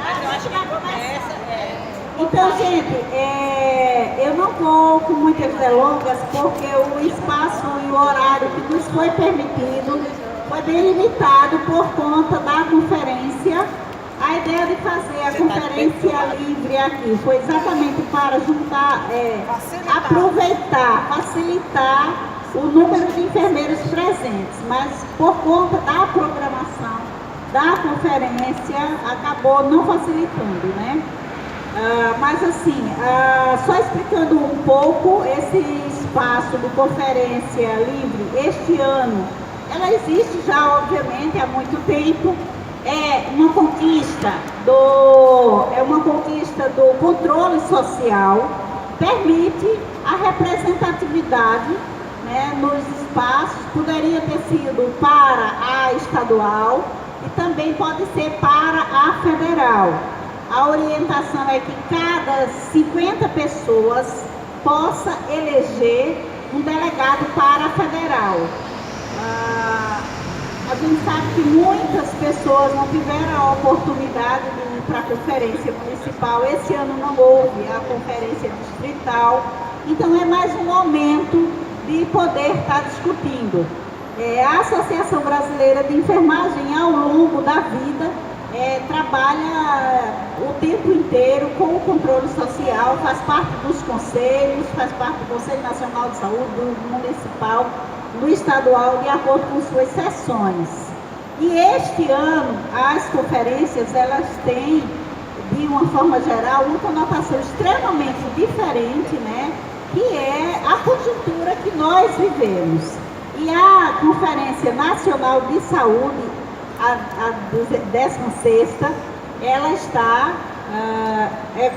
Mas eu acho que começa. Então, gente, eu não vou com muitas delongas, porque o espaço e o horário que nos foi permitido foi bem limitado por conta da conferência. A ideia de fazer a conferência livre aqui foi exatamente para juntar, aproveitar, facilitar o número de enfermeiros presentes, mas por conta da programação da conferência acabou não facilitando, né? Mas assim, só explicando um pouco, esse espaço de conferência livre, este ano, ela existe já, obviamente, há muito tempo. É uma conquista do controle social, permite a representatividade, né, nos espaços. Poderia ter sido para a estadual e também pode ser para a federal. A orientação é que cada 50 pessoas possa eleger um delegado para a federal. A gente sabe que muitas pessoas não tiveram a oportunidade de ir para a conferência municipal. Esse ano não houve a conferência distrital. Então é mais um momento de poder estar discutindo. A Associação Brasileira de Enfermagem, ao longo da vida, trabalha o tempo inteiro com o controle social, faz parte dos conselhos, faz parte do Conselho Nacional de Saúde, do municipal, do estadual, de acordo com suas sessões. E este ano, as conferências, elas têm, de uma forma geral, uma conotação extremamente diferente, né? Que é a conjuntura que nós vivemos. E a Conferência Nacional de Saúde, a 16ª, ela está, é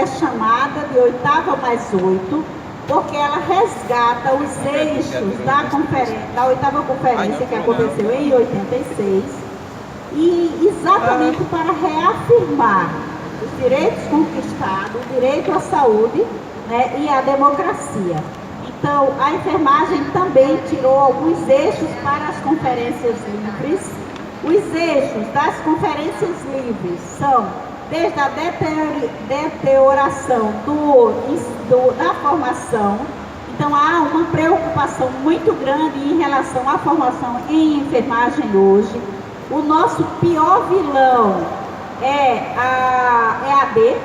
chamada de 8ª+8, porque ela resgata os eixos da 8ª conferência, que aconteceu em 86, e exatamente para reafirmar os direitos conquistados, o direito à saúde, né, e à democracia. Então, a enfermagem também tirou alguns eixos para as conferências livres. Os eixos das conferências livres são desde a deterioração da formação. Então há uma preocupação muito grande em relação à formação em enfermagem hoje. O nosso pior vilão é a EAD,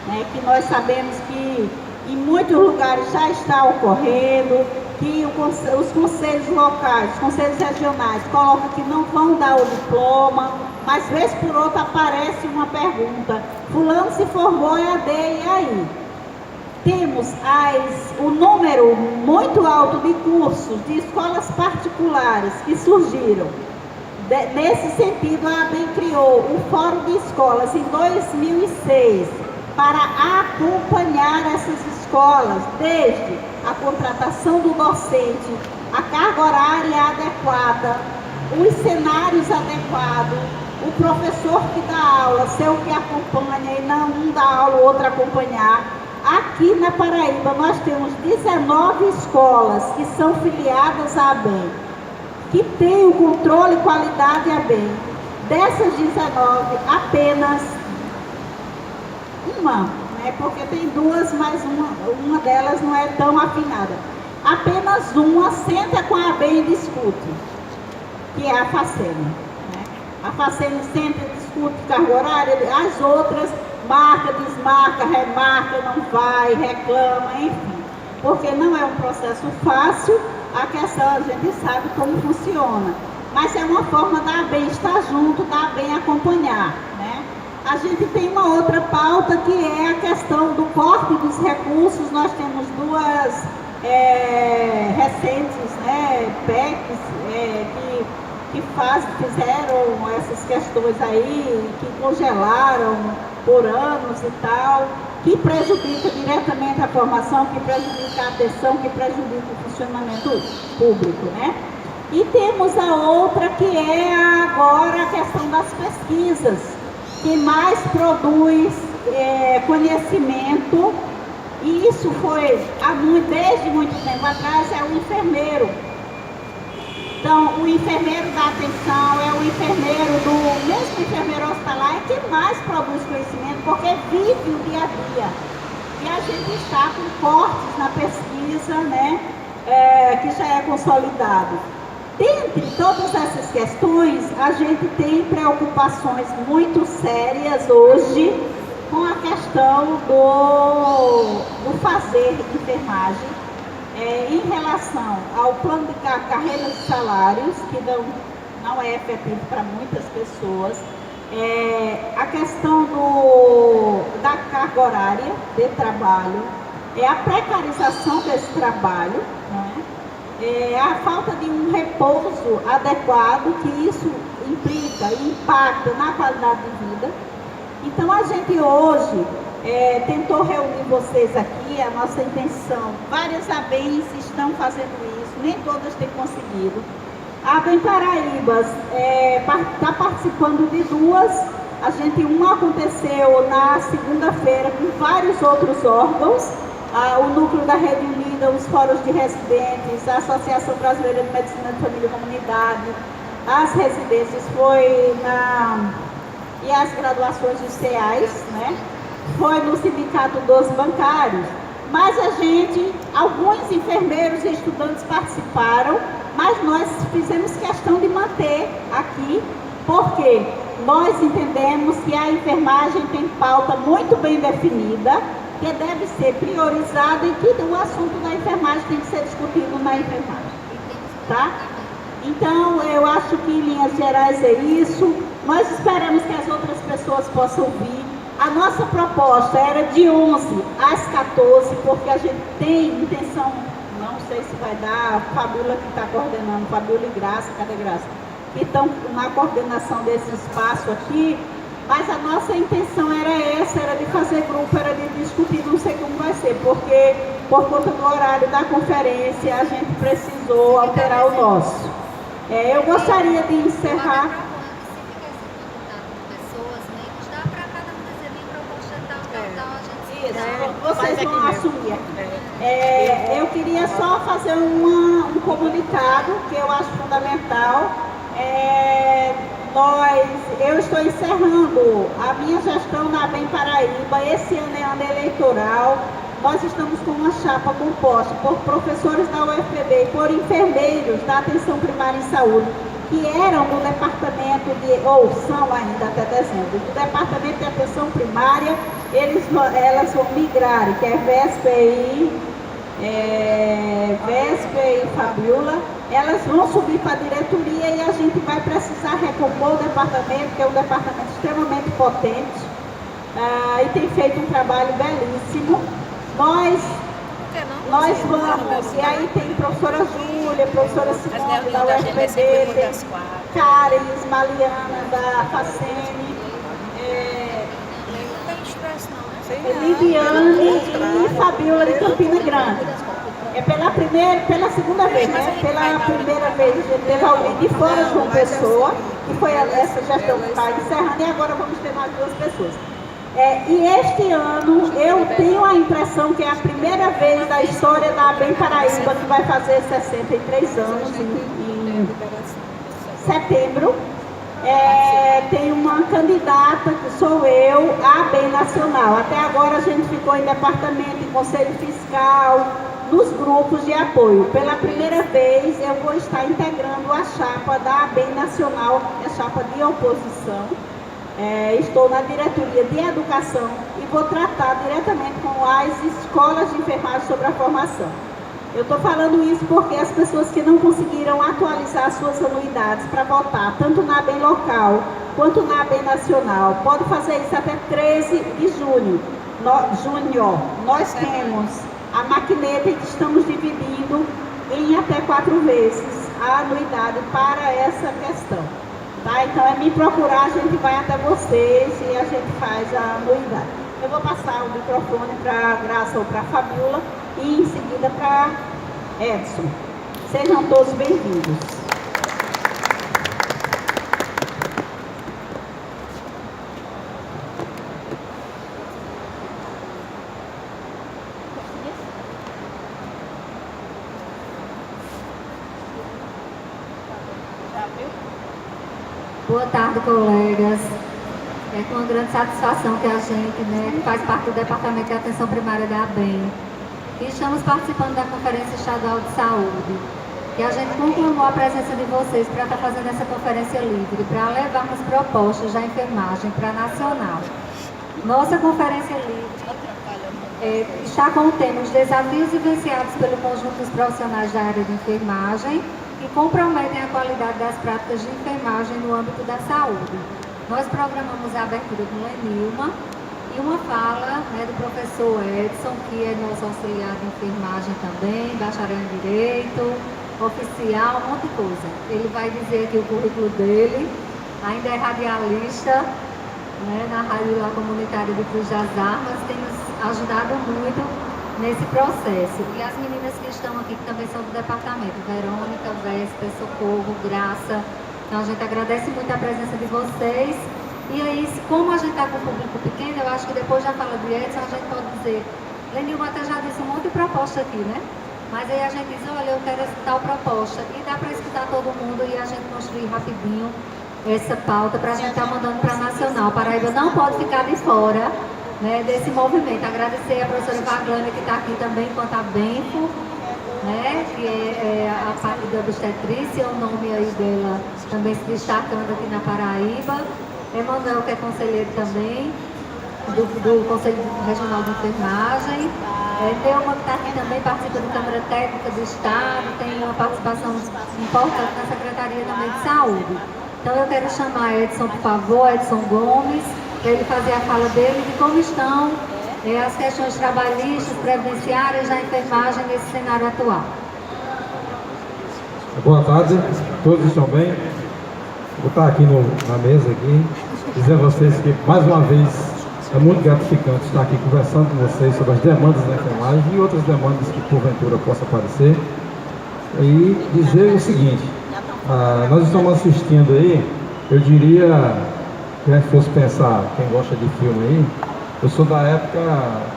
né, que nós sabemos que em muitos lugares já está ocorrendo, que os conselhos locais, os conselhos regionais colocam que não vão dar o diploma, mas vez por outra aparece uma pergunta: fulano se formou em AD, e aí? Temos o número muito alto de cursos de escolas particulares que surgiram. Nesse sentido, a ABEM criou o Fórum de Escolas em 2006 para acompanhar essas escolas, desde a contratação do docente, a carga horária adequada, os cenários adequados, o professor que dá aula ser o que acompanha e não um dá aula, o outro acompanhar. Aqui na Paraíba nós temos 19 escolas que são filiadas à ABEM, que tem o controle e qualidade ABEM. Dessas 19, apenas uma, né, porque tem duas, mas uma delas não é tão afinada. Apenas uma senta com a ABEM e discute, que é a FACEN. Né? A FACEN senta e discute carga horária, as outras marca, desmarca, remarca, não vai, reclama, enfim. Porque não é um processo fácil, a questão a gente sabe como funciona. Mas é uma forma da ABEM estar junto, da ABEM acompanhar, né? A gente tem uma outra pauta que é a questão do corte dos recursos. Nós temos duas recentes, né, PECs que fizeram essas questões aí, que congelaram por anos e tal, que prejudica diretamente a formação, que prejudica a atenção, que prejudica o funcionamento público, né? E temos a outra que é agora a questão das pesquisas, que mais produz conhecimento, e isso foi desde muito tempo atrás, é o enfermeiro. Então, o enfermeiro da atenção, é o enfermeiro mesmo enfermeiro hospitalar, é que mais produz conhecimento porque vive o dia a dia. E a gente está com cortes na pesquisa, né, que já é consolidado. Dentre todas essas questões, a gente tem preocupações muito sérias hoje com a questão do fazer de enfermagem, em relação ao plano de carreiras e salários, que não é efetivo para muitas pessoas, a questão da carga horária de trabalho, a precarização desse trabalho, né? A falta de um repouso adequado, que isso implica e impacta na qualidade de vida. Então a gente hoje tentou reunir vocês aqui, a nossa intenção. Várias ABENs estão fazendo isso, nem todas têm conseguido. A ABEM Paraíba está participando de duas. Uma aconteceu na segunda-feira com vários outros órgãos. O núcleo da Rede Unida, os fóruns de residentes, a Associação Brasileira de Medicina de Família e Comunidade, as residências e as graduações de CEAs, né? Foi no Sindicato dos Bancários. Mas alguns enfermeiros e estudantes participaram, mas nós fizemos questão de manter aqui, porque nós entendemos que a enfermagem tem pauta muito bem definida, que deve ser priorizado e que o assunto da enfermagem tem que ser discutido na enfermagem, tá? Então, eu acho que em linhas gerais é isso. Nós esperamos que as outras pessoas possam vir. A nossa proposta era de 11 às 14, porque a gente tem intenção, não sei se vai dar, a Fabíola que está coordenando, Fabíola e Graça, cadê Graça? Que estão na coordenação desse espaço aqui. Mas a nossa intenção era de fazer grupo, era de discutir, não sei como vai ser, porque por conta do horário da conferência a gente precisou alterar o nosso. Eu gostaria de encerrar. Vocês vão assumir aqui. Eu queria só fazer um comunicado que eu acho fundamental. Eu estou encerrando a minha gestão na ABEM Paraíba. Esse ano é ano eleitoral. Nós estamos com uma chapa composta por professores da UFPB e por enfermeiros da atenção primária em saúde, que eram do departamento ou são ainda até dezembro, do departamento de atenção primária. Elas vão migrar, que é Vesper e Fabíola. Elas vão subir para a diretoria e a gente vai precisar recompor o departamento, que é um departamento extremamente potente, e tem feito um trabalho belíssimo. Nós vamos, e aí tem professora Júlia, professora Simone da UFPB, tem Karen Maliana da FACENE, Lidiane e Fabíola de Campina Grande. Pela segunda vez, né? Pela primeira vez a gente teve alguém de fora de uma pessoa, que foi essa gestão que está encerrando, e agora vamos ter mais duas pessoas. E este ano eu tenho a impressão que é a primeira vez da história da ABEM Paraíba, que vai fazer 63 anos em setembro. Tem uma candidata, que sou eu, à ABEM Nacional. Até agora a gente ficou em departamento, em conselho fiscal, nos grupos de apoio. Pela primeira vez eu vou estar integrando a chapa da ABEM Nacional, a chapa de oposição. Estou na diretoria de educação e vou tratar diretamente com as escolas de enfermagem sobre a formação. Eu estou falando isso porque as pessoas que não conseguiram atualizar suas anuidades para votar, tanto na ABEM local quanto na ABEM nacional, pode fazer isso até 13 de junho. Nós temos a maquineta que estamos dividindo em até 4 vezes a anuidade para essa questão. Tá? Então é me procurar, a gente vai até vocês e a gente faz a anuidade. Eu vou passar o microfone para a Graça ou para a Fabíola e em seguida para Edson. Sejam todos bem-vindos. Boa tarde, colegas. É com uma grande satisfação que a gente, né, que faz parte do Departamento de Atenção Primária da ABEM, e estamos participando da Conferência Estadual de Saúde, que a gente conclamou a presença de vocês para estar fazendo essa conferência livre, para levarmos propostas da enfermagem para a nacional. Nossa conferência livre está com o tema Os desafios vivenciados pelo conjunto dos profissionais da área de enfermagem que comprometem a qualidade das práticas de enfermagem no âmbito da saúde. Nós programamos a abertura do Lenilma e uma fala, né, do professor Edson, que é nosso auxiliar de enfermagem também, bacharel em Direito, oficial, um monte de coisa. Ele vai dizer aqui o currículo dele, ainda é radialista, né, na Rádio lá comunitária de Cruz das Armas, tem nos ajudado muito nesse processo. E as meninas que estão aqui, que também são do departamento, Verônica, Véspera, Socorro, Graça. Então a gente agradece muito a presença de vocês. E aí, como a gente está com um público pequeno, eu acho que depois da fala de Edson, a gente pode dizer, Lenilma até já disse um monte de proposta aqui, né? Mas aí a gente diz, olha, eu quero essa tal proposta. E dá para escutar todo mundo e a gente construir rapidinho essa pauta para a gente estar mandando para a Nacional. Paraíba não pode ficar de fora, né, desse movimento. Agradecer a professora Vaglânia, que está aqui também, enquanto a Benfo, né, que é a parte da obstetrícia, o nome aí dela também se destacando aqui na Paraíba. Emanuel, que é conselheiro também, do Conselho Regional de Enfermagem. Delma, que está aqui também, participa da Câmara Técnica do Estado, tem uma participação importante na Secretaria também de Saúde. Então eu quero chamar Edson, por favor, Edson Gomes, para ele fazer a fala dele de como estão as questões trabalhistas, previdenciárias da enfermagem nesse cenário atual. Boa tarde, todos estão bem? Vou estar aqui na mesa aqui, dizer a vocês que mais uma vez é muito gratificante estar aqui conversando com vocês sobre as demandas da enfermagem e outras demandas que porventura possam aparecer. E dizer o seguinte, nós estamos assistindo aí, eu diria, que a gente fosse pensar, quem gosta de filme aí, eu sou da época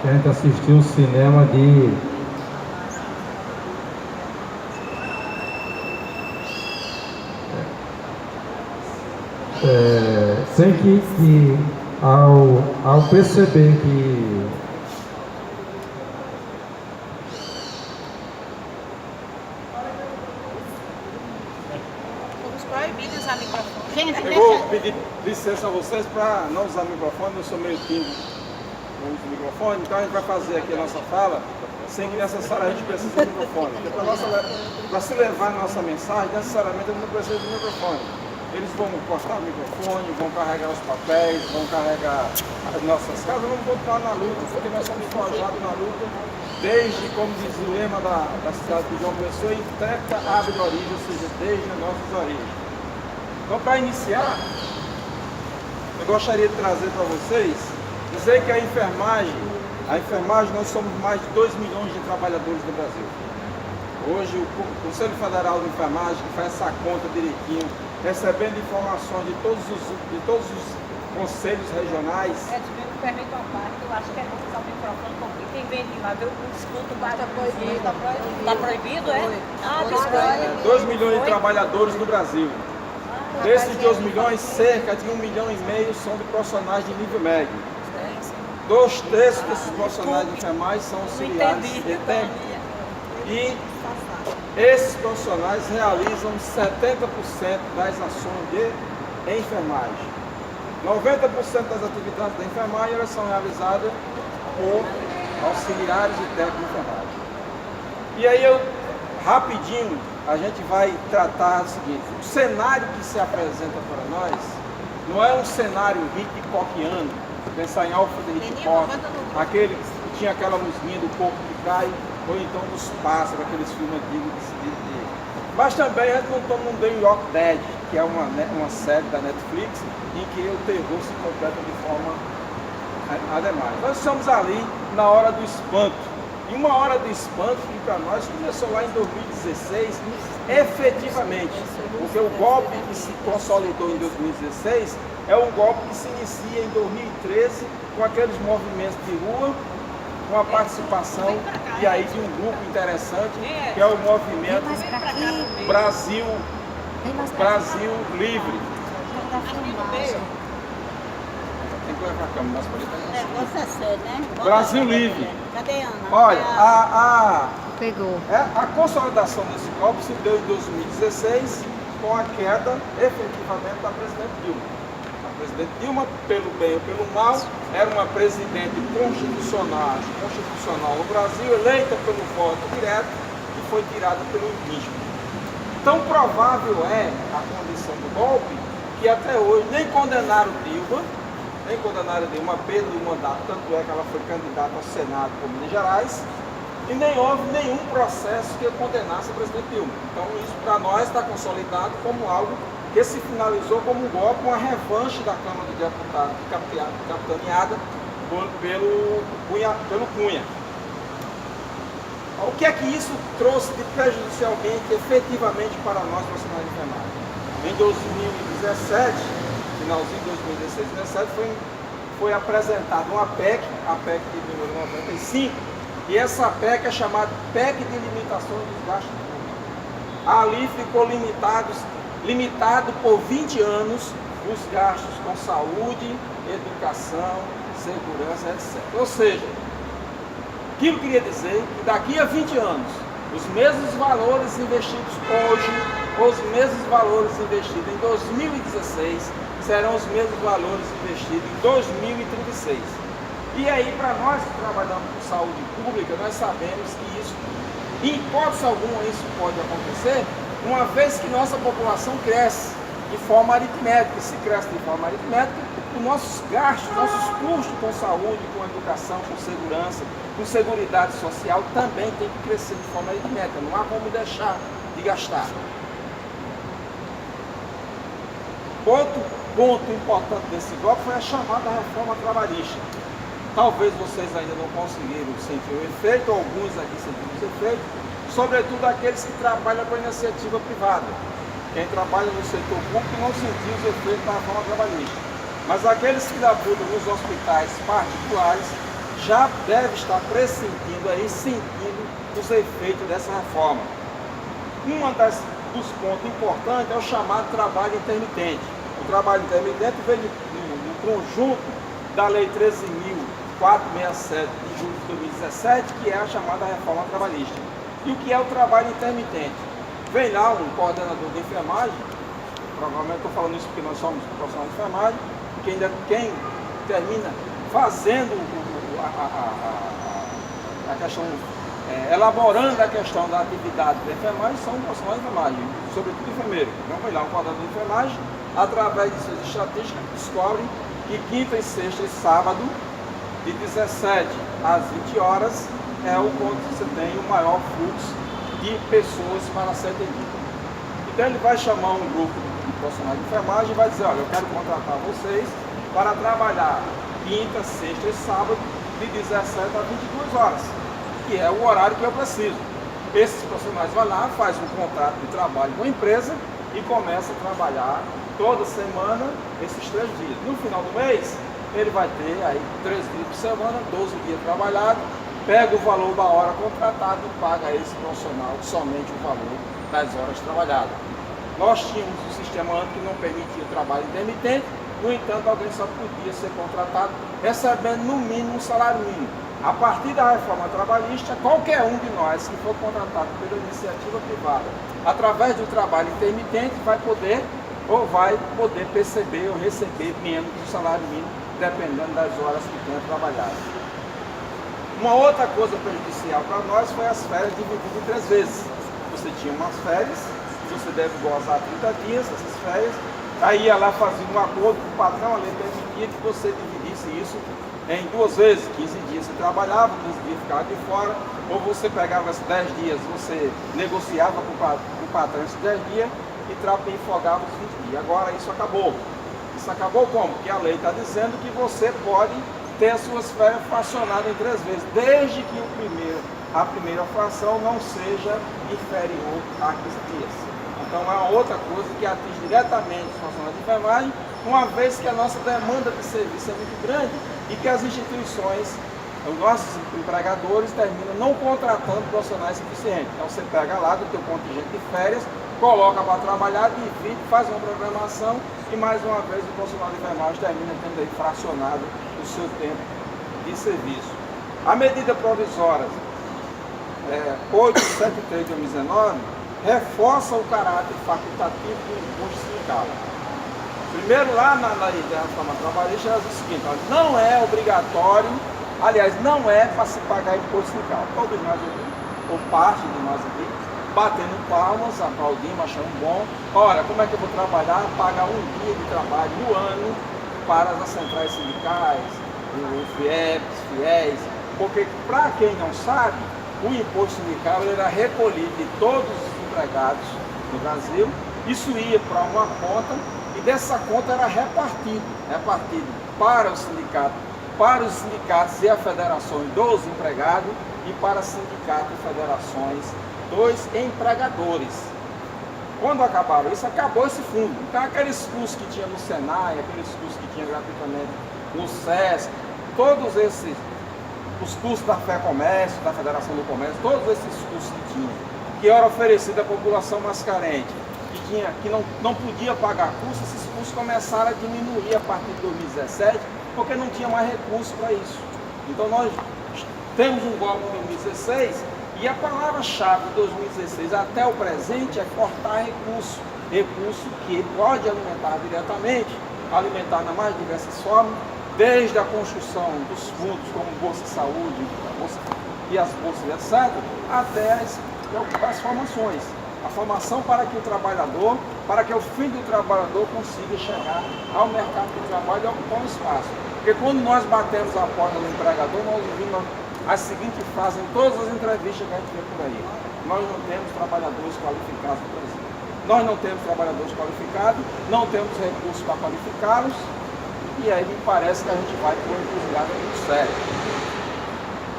que a gente assistiu o cinema de... sem que ao perceber que Fomos proibidos de usar microfone. Gente, Eu vou pedir licença a vocês para não usar microfone, eu sou meio tímido com o microfone, então a gente vai fazer aqui a nossa fala sem que necessariamente a gente precise de microfone. Para se levar a nossa mensagem, necessariamente a gente não precisa de microfone. Eles vão cortar o microfone, vão carregar os papéis, vão carregar as nossas casas, vamos continuar na luta, porque nós somos forjados na luta, desde, como diz o lema da cidade de João Pessoa, intacta abre origem, ou seja, desde as nossas origens. Então, para iniciar, eu gostaria de trazer para vocês, dizer que a enfermagem, nós somos mais de 2 milhões de trabalhadores no Brasil. Hoje, o Conselho Federal de Enfermagem, que faz essa conta direitinho, recebendo informações de todos os conselhos regionais. Me permite uma parte, eu acho que é bom usar o microfone, porque quem vem de lá, eu escuto barulho. Está proibido, é? Ah, desculpa. 2 milhões de trabalhadores no Brasil. Desses 2 milhões, cerca de 1,5 milhão são de profissionais de nível médio. 2/3 desses profissionais de enfermagem são auxiliares de técnico. E esses profissionais realizam 70% das ações de enfermagem. 90% das atividades da enfermagem elas são realizadas por auxiliares e técnicos de enfermagem. E aí rapidinho, a gente vai tratar o seguinte, o cenário que se apresenta para nós não é um cenário Hitchcockiano, pensar em Alfred Hitchcock, aquele que tinha aquela musiquinha do corpo que cai, ou então dos pássaros, aqueles filmes antigos de... Mas também a gente não está num The Walking Dead, que é uma série da Netflix, em que o terror se completa de forma ademais. Nós estamos ali na hora do espanto. E uma hora do espanto que para nós começou lá em 2016, efetivamente, porque o golpe que se consolidou em 2016 é um golpe que se inicia em 2013 com aqueles movimentos de rua, com a participação e aí de um grupo interessante, que é o movimento Brasil Livre. tem que levar a câmera mais para O negócio é sério, né? Brasil Livre. Cadê a Ana? Olha, Pegou. a consolidação desse golpe se deu em 2016 com a queda efetivamente da presidente Dilma. A presidente Dilma, pelo bem ou pelo mal, era uma presidente constitucional no Brasil, eleita pelo voto direto e foi tirada pelo impeachment. Tão provável é a condição do golpe que até hoje nem condenaram Dilma, a perda do mandato, tanto é que ela foi candidata ao Senado por Minas Gerais, e nem houve nenhum processo que condenasse a presidente Dilma. Então isso para nós está consolidado como algo que se finalizou como um golpe, uma revanche da Câmara dos Deputados, capitaneada pelo Cunha. O que é que isso trouxe de prejudicialmente, efetivamente, para nós, profissionais de enfermagem? Em 2017, finalzinho de 2016, 2017, foi apresentada uma PEC, a PEC de número 95, e essa PEC é chamada PEC de limitação dos gastos públicos. Ali ficou limitado por 20 anos os gastos com saúde, educação, segurança, etc. Ou seja, aquilo queria dizer que daqui a 20 anos, os mesmos valores investidos hoje, os mesmos valores investidos em 2016, serão os mesmos valores investidos em 2036. E aí, para nós que trabalhamos com saúde pública, nós sabemos que isso, em hipótese alguma, isso pode acontecer, uma vez que nossa população cresce de forma aritmética. Se cresce de forma aritmética, os nossos gastos, nossos custos com saúde, com educação, com segurança, com seguridade social também tem que crescer de forma aritmética. Não há como deixar de gastar. Outro ponto importante desse golpe foi a chamada reforma trabalhista. Talvez vocês ainda não conseguiram sentir o efeito, alguns aqui sentiram esse efeito, sobretudo aqueles que trabalham com a iniciativa privada. Quem trabalha no setor público não sentiu os efeitos da reforma trabalhista. Mas aqueles que labutam nos hospitais particulares já devem estar pressentindo aí, sentindo os efeitos dessa reforma. Dos pontos importantes é o chamado trabalho intermitente. O trabalho intermitente veio no conjunto da Lei 13.467 de julho de 2017, que é a chamada reforma trabalhista. E o que é o trabalho intermitente? Vem lá um coordenador de enfermagem, provavelmente estou falando isso porque nós somos profissionais de enfermagem, quem termina fazendo a questão, elaborando a questão da atividade da enfermagem, são profissionais de enfermagem, sobretudo enfermeiro. Então vem lá um coordenador de enfermagem, através de suas estatísticas, descobre que quinta e sexta e sábado, de 17 às 20 horas, é o quando você tem o maior fluxo de pessoas para ser atendido. Então ele vai chamar um grupo de profissionais de enfermagem e vai dizer, olha, eu quero contratar vocês para trabalhar quinta, sexta e sábado, de 17 a 22 horas, que é o horário que eu preciso. Esses profissionais vão lá, fazem um contrato de trabalho com a empresa e começam a trabalhar toda semana esses 3 dias. No final do mês, ele vai ter aí 3 dias por semana, 12 dias trabalhados, pega o valor da hora contratada e paga a esse profissional somente o valor das horas trabalhadas. Nós tínhamos um sistema antes que não permitia o trabalho intermitente, no entanto, alguém só podia ser contratado recebendo no mínimo um salário mínimo. A partir da reforma trabalhista, qualquer um de nós que for contratado pela iniciativa privada, através do trabalho intermitente, vai poder perceber ou receber menos do salário mínimo, dependendo das horas que tenha trabalhado. Uma outra coisa prejudicial para nós foi as férias divididas em 3 vezes. Você tinha umas férias, você deve gozar 30 dias, essas férias, aí ia lá fazia um acordo com o patrão, a lei permitia que você dividisse isso em 2 vezes, 15 dias você trabalhava, 15 dias ficava de fora, ou você pegava esses 10 dias, você negociava com o patrão esses 10 dias e folgava os 20 dias. Agora isso acabou. Isso acabou como? Porque a lei está dizendo que você pode ter as suas férias fracionadas em 3 vezes, desde que a primeira fração não seja inferior a 15 dias. Então é uma outra coisa que atinge diretamente os profissionais de enfermagem, uma vez que a nossa demanda de serviço é muito grande e que as instituições, os nossos empregadores, terminam não contratando profissionais suficientes. Então você pega lá do teu contingente de férias, coloca para trabalhar, divide, faz uma programação e mais uma vez o profissional de enfermagem termina tendo aí fracionado o seu tempo de serviço. A medida provisória 873 de 2019 reforça o caráter facultativo do imposto sindical. Primeiro, lá na lei da reforma trabalhista, ela diz o seguinte: não é obrigatório, aliás, não é para se pagar imposto sindical. Todos nós aqui, ou parte de nós aqui, batendo palmas, aplaudindo, achando bom. Ora, como é que eu vou trabalhar? Pagar um dia de trabalho no ano para as centrais sindicais, os fiéis, porque, para quem não sabe, o imposto sindical ele era recolhido de todos os empregados no Brasil, isso ia para uma conta e dessa conta era repartido para os sindicatos e as federações dos empregados e para sindicatos e federações dos empregadores. Quando acabaram isso, acabou esse fundo. Então aqueles cursos que tinha no Senai, aqueles cursos que tinha gratuitamente no SESC, todos esses, os cursos da FEComércio, da Federação do Comércio, todos esses cursos que tinham, que era oferecido à população mais carente, que não podia pagar curso, esses cursos começaram a diminuir a partir de 2017, porque não tinha mais recurso para isso. Então nós temos um golpe em 2016 e a palavra-chave de 2016 até o presente é cortar recurso que pode alimentar diretamente, alimentar nas mais diversas formas, desde a construção dos fundos como Bolsa Saúde e as bolsas, etc., até as formações. A formação para que o trabalhador, para que o filho do trabalhador consiga chegar ao mercado de trabalho e ocupar um espaço. Porque quando nós batemos a porta do empregador, nós ouvimos a seguinte frase em todas as entrevistas que a gente vê por aí: nós não temos trabalhadores qualificados no Brasil. Nós não temos trabalhadores qualificados, não temos recursos para qualificá-los, e aí me parece que a gente vai por um encruzilhada muito sério.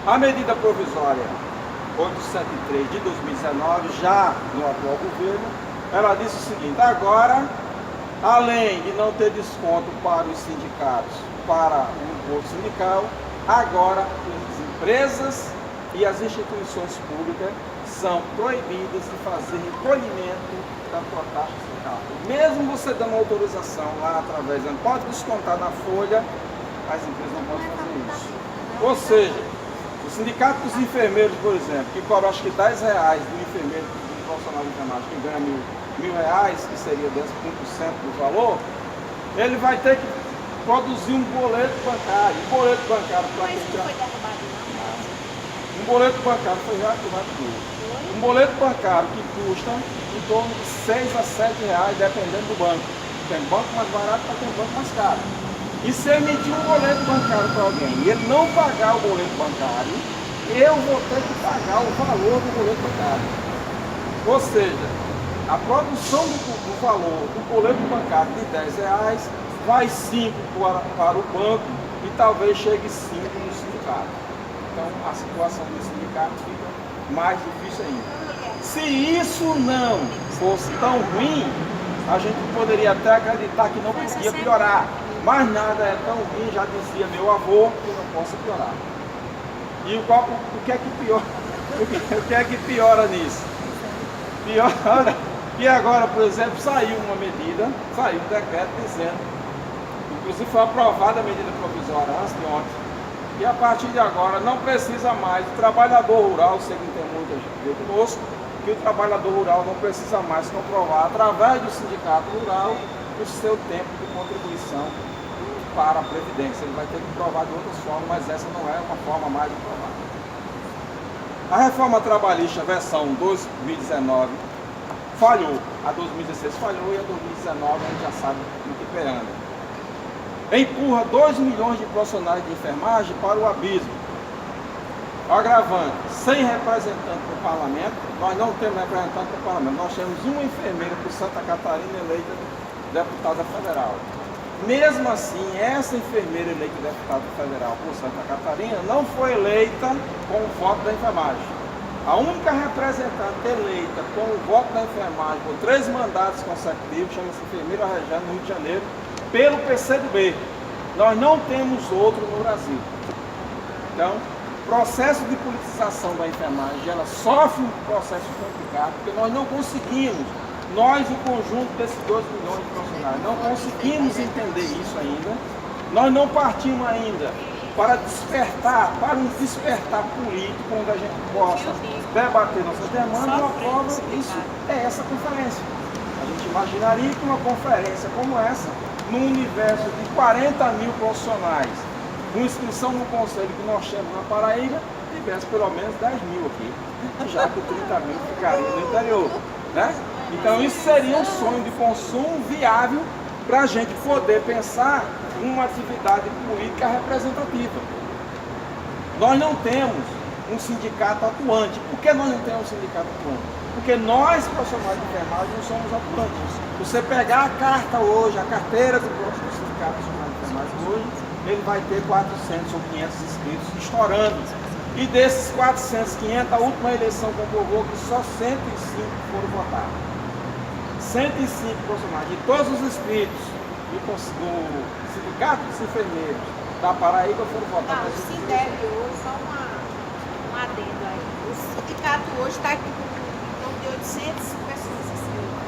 A medida provisória 873 de 2019, já no atual governo, ela disse o seguinte: agora, além de não ter desconto para os sindicatos, para o imposto sindical, agora as empresas e as instituições públicas são proibidas de fazer recolhimento da sua taxa sindical. Mesmo você dando autorização lá através, pode descontar na folha, as empresas não podem fazer isso. Ou seja, o sindicato dos enfermeiros, por exemplo, que cobra acho que R$10 do enfermeiro, do profissional de enfermagem, que ganha R$1.000, que seria 10% do valor, ele vai ter que produzir um boleto bancário. Um boleto bancário para quem um boleto bancário foi reativado tudo. Um boleto bancário que custa em torno de R$6 a R$7, dependendo do banco. Tem banco mais barato, mas tem banco mais caro. E se emitir um boleto bancário para alguém e ele não pagar o boleto bancário, eu vou ter que pagar o valor do boleto bancário. Ou seja, a produção do valor do boleto bancário de R$10 vai 5 para o banco e talvez chegue 5 no sindicato. Então a situação do sindicato fica mais difícil ainda. Se isso não fosse tão ruim, a gente poderia até acreditar que não podia piorar. Mas nada é tão ruim, já dizia meu avô, que não possa piorar. E o que é que piora? O que é que piora nisso? Piora que agora, por exemplo, saiu um decreto dizendo, inclusive foi aprovada a medida provisória antes de ontem, e a partir de agora não precisa mais o trabalhador rural, sei que tem muita gente conosco, que o trabalhador rural não precisa mais comprovar através do sindicato rural o seu tempo de contribuição para a Previdência. Ele vai ter que provar de outras formas, mas essa não é uma forma mais de provar. A reforma trabalhista versão 2019 falhou, a 2016 falhou e a 2019 a gente já sabe no que anda. Empurra 2 milhões de profissionais de enfermagem para o abismo. Agravante, sem representante no parlamento, nós não temos representante no parlamento, nós temos uma enfermeira por Santa Catarina eleita deputada federal. Mesmo assim, essa enfermeira eleita deputada federal por Santa Catarina não foi eleita com o voto da enfermagem. A única representante eleita com o voto da enfermagem por 3 mandatos consecutivos chama-se enfermeira Regiane, no Rio de Janeiro, pelo PCdoB. Nós não temos outro no Brasil. Então, o processo de politização da enfermagem, ela sofre um processo complicado, porque nós não conseguimos Nós, o conjunto desses 2 milhões de profissionais, não conseguimos entender isso ainda. Nós não partimos ainda para despertar, para um despertar político, onde a gente possa debater nossas demandas. Uma prova disso é essa conferência. A gente imaginaria que uma conferência como essa, num universo de 40 mil profissionais, com inscrição no conselho que nós temos na Paraíba, tivesse pelo menos 10 mil aqui, já que 30 mil ficariam no interior, né? Então isso seria um sonho de consumo viável para a gente poder pensar uma atividade política representativa. Nós não temos um sindicato atuante. Por que nós não temos um sindicato atuante? Porque nós, profissionais de enfermagem, não somos atuantes. Você pegar a carta hoje, a carteira do sindicato profissional de enfermagem hoje, ele vai ter 400 ou 500 inscritos estourando. E desses 400, 500, a última eleição comprovou que só 105 foram votados. 105 profissionais de todos os inscritos do Sindicato dos Enfermeiros da Paraíba foram votados. Não, o Sindeb hoje, só um adendo aí. O sindicato hoje está aqui com em torno de 800 pessoas inscritas.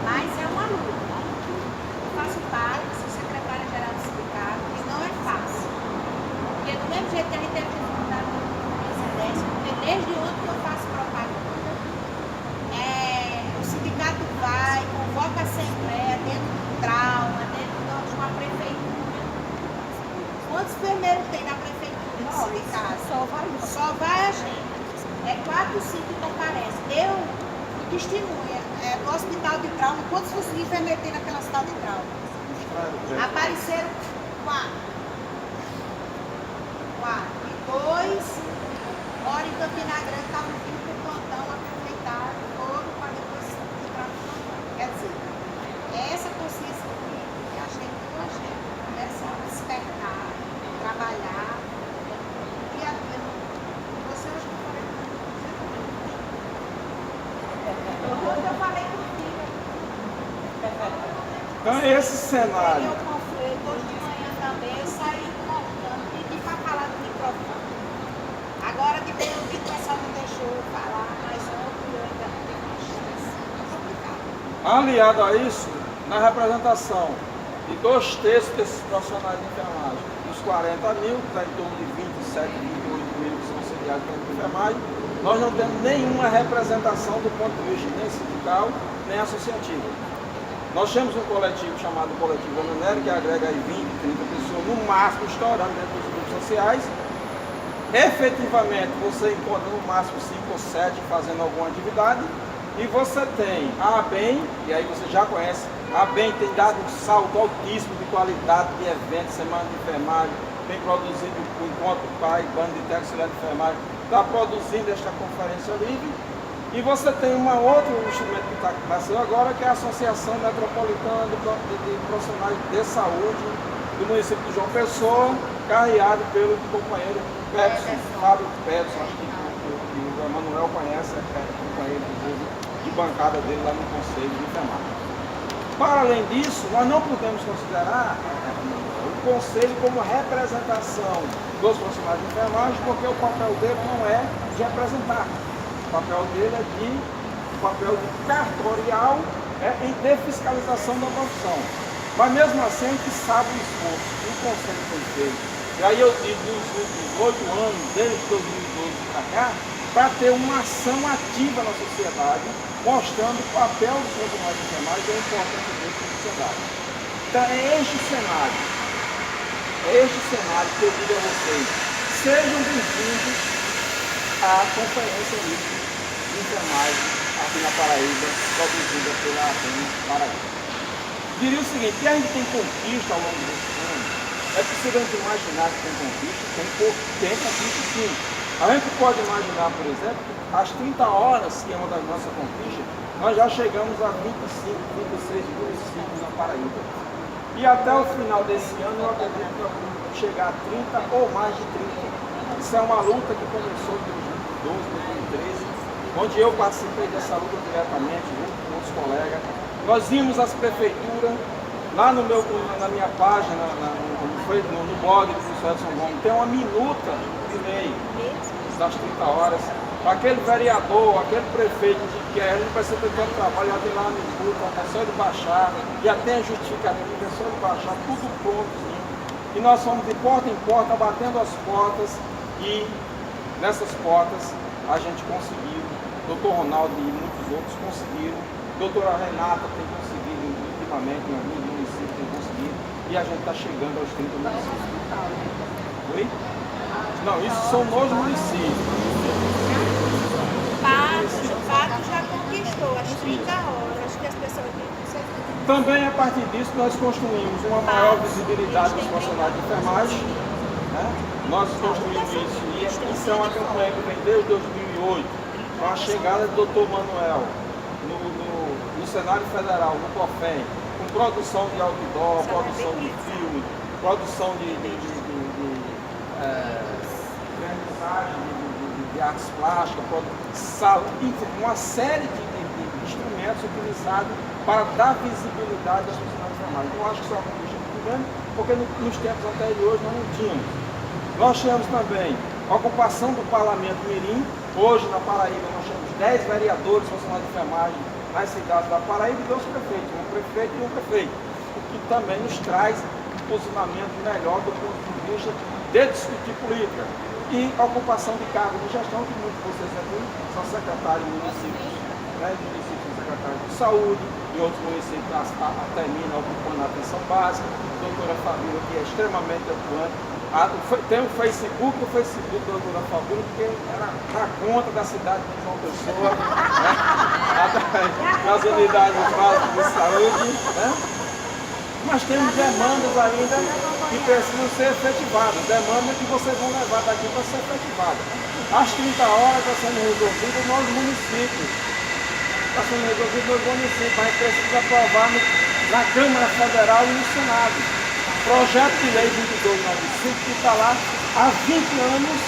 Mas é uma luta. Eu faço parte, sou secretária-geral do sindicato, e não é fácil. Porque do mesmo jeito que a gente teve dificuldade com a incidência, porque desde ontem que eu faço propaganda, o sindicato vai, convoca a assembleia dentro do trauma, dentro de uma prefeitura. Quantos enfermeiros tem na prefeitura de sindicato? Só vai a gente. É 4 ou 5 que comparecem. Eu fui testemunha do hospital de trauma. Quantos enfermeiros tem naquela hospital de trauma? Apareceram 4. E 2, mora em Campina Grande, estavam vindo para o plantão, aproveitar todo para depois entrar no plantão. Quer dizer, essa consciência política que a gente começa a despertar, trabalhar, dia a dia. Você hoje que eu falei com você, quando eu falei contigo, Então esse cenário. eu conflito, hoje de manhã também, eu saí voltando, pedi para falar no microfone. Agora que tem ouvido, o pessoal não deixou eu falar, mas ontem eu ainda não tenho uma chance. Complicado. Aliado a isso, na representação de 2/3 desses profissionais de enfermagem, dos 40 mil, que está em torno de 27, 28 mil que são auxiliares de enfermagem, nós não temos nenhuma representação do ponto de vista nem sindical, nem associativo. Nós temos um coletivo chamado Coletivo Ananeri, que agrega aí 20, 30 pessoas, no máximo, estourando dentro dos grupos sociais. Efetivamente, você encontra no máximo 5 ou 7 fazendo alguma atividade. E você tem a ABEM, e aí você já conhece, a ABEM tem dado um salto altíssimo de qualidade de eventos, semana de enfermagem, tem produzido o Encontro Pai, Bando de Técnicos de Enfermagem, está produzindo esta conferência livre. E você tem um outro instrumento que nasceu agora, que é a Associação Metropolitana de Profissionais de Saúde do município de João Pessoa, carreado pelo companheiro Pedson, Fábio Pedson, acho que o Emanuel conhece, é companheiro de bancada dele lá no Conselho de Enfermagem. Para além disso, nós não podemos considerar o Conselho como representação dos profissionais de enfermagem, porque o papel dele não é de representar. O papel dele é papel de cartorial de fiscalização da profissão. Mas mesmo assim, a gente sabe o esforço que o Conselho tem feito. E aí eu digo nos últimos 8 anos, desde 2012 para cá, para ter uma ação ativa na sociedade, mostrando o papel dos profissionais de enfermagem e a importância deles na sociedade. Então é este cenário que eu digo a vocês. Sejam bem-vindos à Conferência Livre de Enfermagem aqui na Paraíba, produzida pela ABEM Paraíba. Diria o seguinte, que a gente tem conquista ao longo desse ano, é possível a gente imaginar que tem conquista, tem conquista sim. A gente pode imaginar, por exemplo, às 30 horas, que é uma das nossas conquistas, nós já chegamos a 25, 26 municípios na Paraíba. E até o final desse ano, eu acredito que nós vamos chegar a 30 ou mais de 30. Isso é uma luta que começou em 2012, 2013, onde eu participei dessa luta diretamente, junto com outros colegas. Nós vimos as prefeituras, lá na minha página, no blog do professor Edson Gomes, tem uma minuta de lei das 30 horas, aquele vereador, aquele prefeito que quer, ele não precisa ter tanto trabalho, já tem lá no esgoto, é só ele baixar, já tem a justificativa, é só ele baixar, tudo prontozinho. E nós fomos de porta em porta, batendo as portas, e nessas portas a gente conseguiu, doutor Ronaldo e muitos outros conseguiram, doutora Renata tem conseguido intimamente, em alguns municípios tem conseguido, e a gente está chegando aos 30 municípios. Oi? Não, isso são nos municípios. Pato já conquistou as 30 horas, acho que as pessoas têm que ser. Também a partir disso nós construímos uma maior visibilidade dos profissionais de enfermagem, né? Nós construímos isso, e isso é uma campanha que vem desde 2008, com a chegada do Dr. Manuel no cenário federal, no COFEM, com produção de outdoor, produção de filme, produção de artes plásticas, uma série de instrumentos utilizados para dar visibilidade aos profissionais de enfermagem. Eu acho que isso é uma conquista muito grande, porque nos tempos anteriores nós não tínhamos. Nós tínhamos também a ocupação do Parlamento Mirim. Hoje na Paraíba nós temos 10 vereadores profissionais de enfermagem nas cidades da Paraíba e 2 prefeitos, um prefeito e um prefeito, o que também nos traz um posicionamento melhor do ponto de vista de discutir política. E a ocupação de cargos de gestão, que muitos de vocês aqui são secretários de municípios, né, de municípios secretários de saúde, em outros municípios a termina ocupando a atenção básica, a doutora Fabíola, que é extremamente atuante. Tem o Facebook da doutora Fabíola, porque ela dá conta da cidade de João Pessoa, né, nas unidades básicas de saúde, né. Mas temos demandas ainda que precisam ser efetivadas, demandas que vocês vão levar daqui para ser efetivadas. As 30 horas está sendo resolvidas nos municípios. Está sendo resolvido nos municípios, mas precisa aprovar na Câmara Federal e no Senado. Projeto de Lei 2295, que está lá há 20 anos,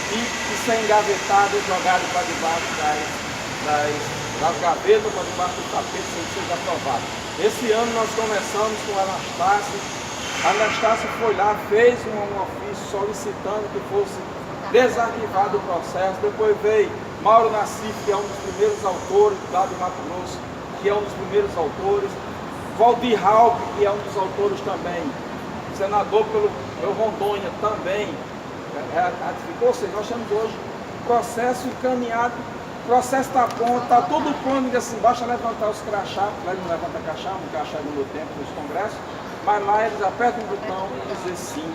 e isso é engavetado e jogado para debaixo das gavetas, para debaixo do tapete, sem ser aprovado. Esse ano nós começamos com a Anastácia. A Anastácia foi lá, fez um ofício solicitando que fosse desarquivado o processo. Depois veio Mauro Nassif, que é um dos primeiros autores, lá do Mato Grosso, que é um dos primeiros autores. Valdir Raup, que é um dos autores também, senador pelo Rondônia também, ratificou. Ou seja, nós temos hoje processo encaminhado. O processo está pronto, está tudo pronto, assim, basta levantar os crachá, lá ele não levanta crachá, um crachá no meu tempo nos congressos, mas lá eles apertam o botão e dizem sim,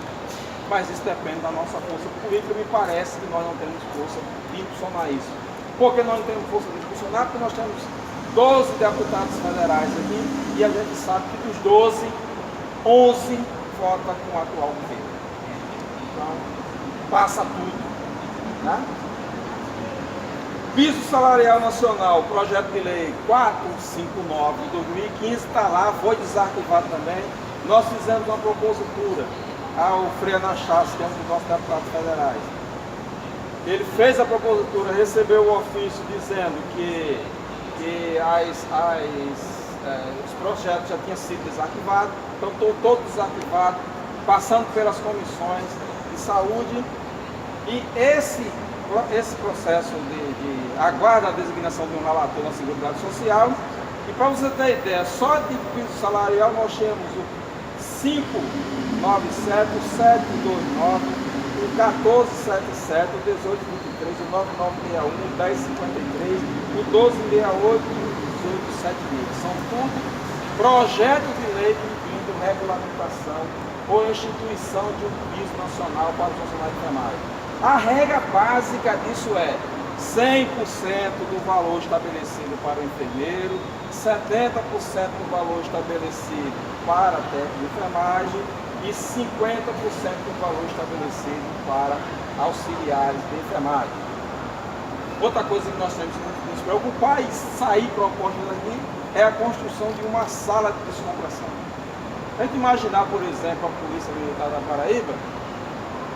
mas isso depende da nossa força política. Me parece que nós não temos força de impulsionar isso. Por que nós não temos força de impulsionar? Porque nós temos 12 deputados federais aqui, e a gente sabe que dos 12, 11 votam com o atual governo. Então, passa tudo, né? Piso Salarial Nacional, projeto de lei 459 de 2015, está lá, foi desarquivado também. Nós fizemos uma propositura ao Frei Anastácio, que é um dos nossos deputados federais. Ele fez a propositura, recebeu o ofício dizendo que os projetos já tinham sido desarquivados, então todos desarquivados, passando pelas comissões de saúde, e esse processo aguarda a designação de um relator na Seguridade Social. E para você ter ideia, só de piso salarial nós temos o 597, o 729, o 1477, o 1823, o 9961, o 1053, o 1268 e o 1876. São tudo projetos de lei pedindo regulamentação ou instituição de um piso nacional para os funcionários de enfermagem. A regra básica disso é 100% do valor estabelecido para o enfermeiro, 70% do valor estabelecido para técnico de enfermagem e 50% do valor estabelecido para auxiliares de enfermagem. Outra coisa que nós temos que nos preocupar e sair propostas daqui é a construção de uma sala de descompressão. A gente imaginar, por exemplo, a Polícia Militar da Paraíba,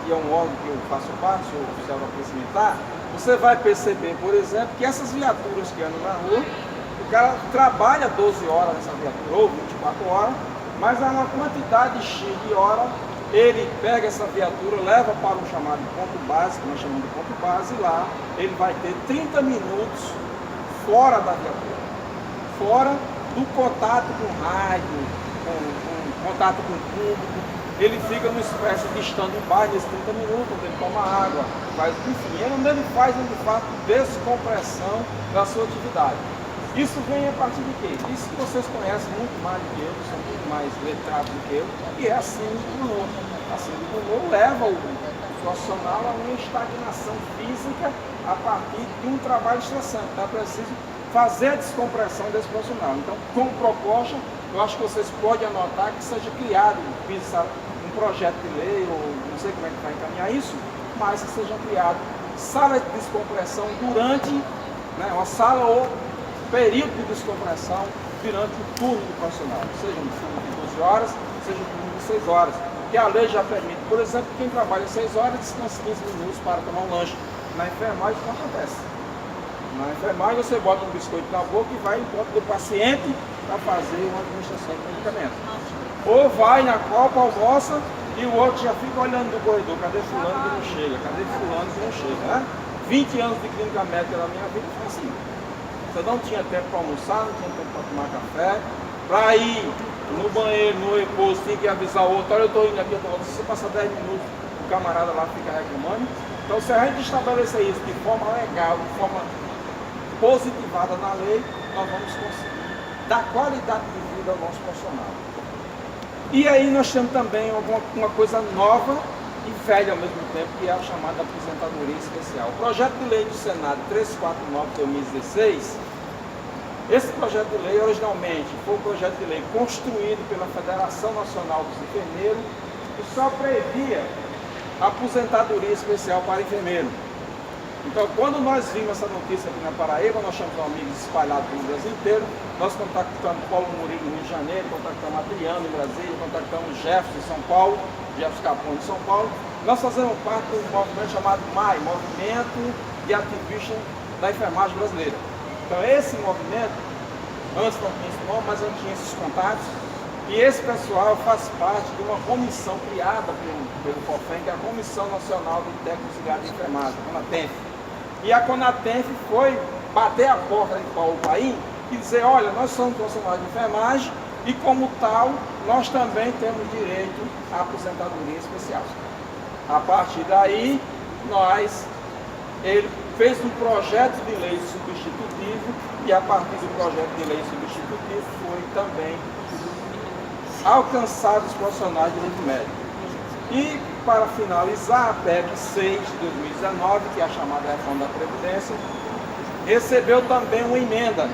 que é um órgão que eu faço parte, sou oficial da Polícia Militar, você vai perceber, por exemplo, que essas viaturas que andam na rua, o cara trabalha 12 horas nessa viatura, ou 24 horas, mas há uma quantidade X de horas ele pega essa viatura, leva para um chamado ponto base, que nós chamamos de ponto base, e lá ele vai ter 30 minutos fora da viatura, fora do contato com o rádio, com contato com o público. Ele fica numa espécie de stand-by nesses 30 minutos, onde ele toma água, enfim, onde ele faz, de fato, descompressão da sua atividade. Isso vem a partir de quê? Isso que vocês conhecem muito mais do que eu, são muito mais letrados do que eu, e é a síndrome do Lula. A síndrome do Lula leva o profissional a uma estagnação física a partir de um trabalho estressante. Então é preciso fazer a descompressão desse profissional. Então, como proposta, eu acho que vocês podem anotar que seja criado um projeto de lei, ou não sei como é que vai encaminhar isso, mas que sejam criadas salas de descompressão durante, uma sala ou período de descompressão durante o turno do profissional, seja um turno de 12 horas, seja um turno de 6 horas, que a lei já permite. Por exemplo, quem trabalha 6 horas descansa 15 minutos para tomar um lanche. Na enfermagem não acontece. Na enfermagem você bota um biscoito na boca e vai em volta do paciente para fazer uma administração de medicamentos. Ou vai na copa, almoça e o outro já fica olhando no corredor, cadê fulano que não chega, cadê fulano que não chega, né? 20 anos de clínica médica na minha vida foi assim. Você não tinha tempo para almoçar, não tinha tempo para tomar café, para ir no banheiro, no repouso, tinha que avisar o outro, olha, eu estou indo aqui, se você passar 10 minutos, o camarada lá fica reclamando. Então, se a gente estabelecer isso de forma legal, de forma positivada na lei, nós vamos conseguir dar qualidade de vida ao nosso profissional. E aí nós temos também uma coisa nova e velha ao mesmo tempo, que é a chamada aposentadoria especial. O projeto de lei do Senado 349/2016, esse projeto de lei originalmente foi um projeto de lei construído pela Federação Nacional dos Enfermeiros, que só previa aposentadoria especial para enfermeiro. Então, quando nós vimos essa notícia aqui na Paraíba, nós chamamos amigos espalhados pelo Brasil inteiro, nós contactamos Paulo Murilo no Rio de Janeiro, contactamos Adriano em Brasília, contactamos Jefferson em São Paulo, Jefferson Capone em São Paulo. Nós fazemos parte de um movimento chamado MAI, Movimento de Ativistas da Enfermagem Brasileira. Então, esse movimento, antes não tinha esse nome, mas não tinha esses contatos, e esse pessoal faz parte de uma comissão criada pelo COFEN, que é a Comissão Nacional de Técnicos e Auxiliares de Enfermagem, a CONATENF. E a CONATENF foi bater a porta de Paulo Paim e dizer, olha, nós somos profissionais de enfermagem e como tal, nós também temos direito à aposentadoria especial. A partir daí, ele fez um projeto de lei substitutivo e a partir do projeto de lei substitutivo foi também alcançado os profissionais de nível médio. E, para finalizar, a PEC 6 de 2019, que é a chamada reforma da Previdência, recebeu também uma emenda.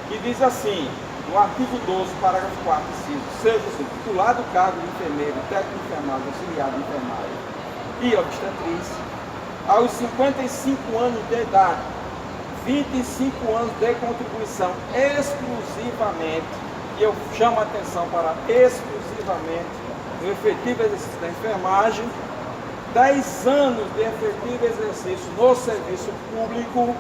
Que diz assim, no artigo 12, parágrafo 4, inciso, seja titular do cargo de enfermeiro, técnico de enfermagem, auxiliar de enfermagem e obstetriz, aos 55 anos de idade, 25 anos de contribuição exclusivamente, e eu chamo a atenção para exclusivamente no efetivo exercício da enfermagem, 10 anos de efetivo exercício no serviço público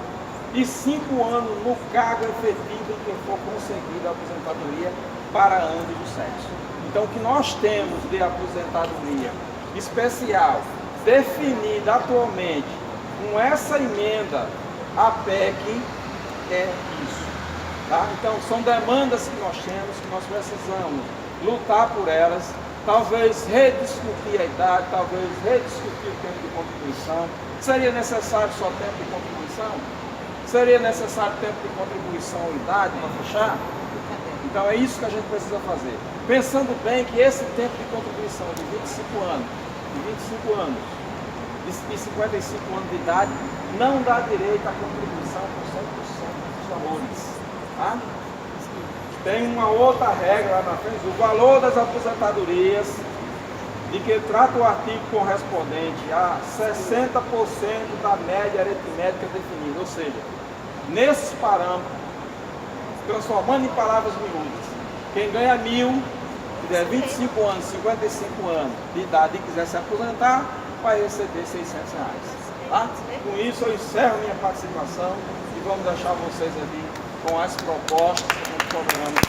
e 5 anos no cargo efetivo em que for conseguida a aposentadoria para ambos os sexos. Então, o que nós temos de aposentadoria especial definida atualmente com essa emenda, a PEC, é isso. Tá? Então, são demandas que nós temos, que nós precisamos lutar por elas, talvez rediscutir a idade, talvez rediscutir o tempo de contribuição. Seria necessário só tempo de contribuição? Seria necessário tempo de contribuição ou idade para fechar? Então, é isso que a gente precisa fazer. Pensando bem que esse tempo de contribuição de 25 anos e 55 anos de idade não dá direito à contribuição por 100% dos valores. Tá? Tem uma outra regra lá na frente, o valor das aposentadorias, de que trata o artigo correspondente a 60% da média aritmética definida, ou seja, nesses parâmetros, transformando em palavras miúdas, quem ganha 1.000, tiver 25 anos, 55 anos de idade e quiser se aposentar, vai receber R$600. Tá? Com isso eu encerro minha participação e vamos deixar vocês ali com as propostas do programa.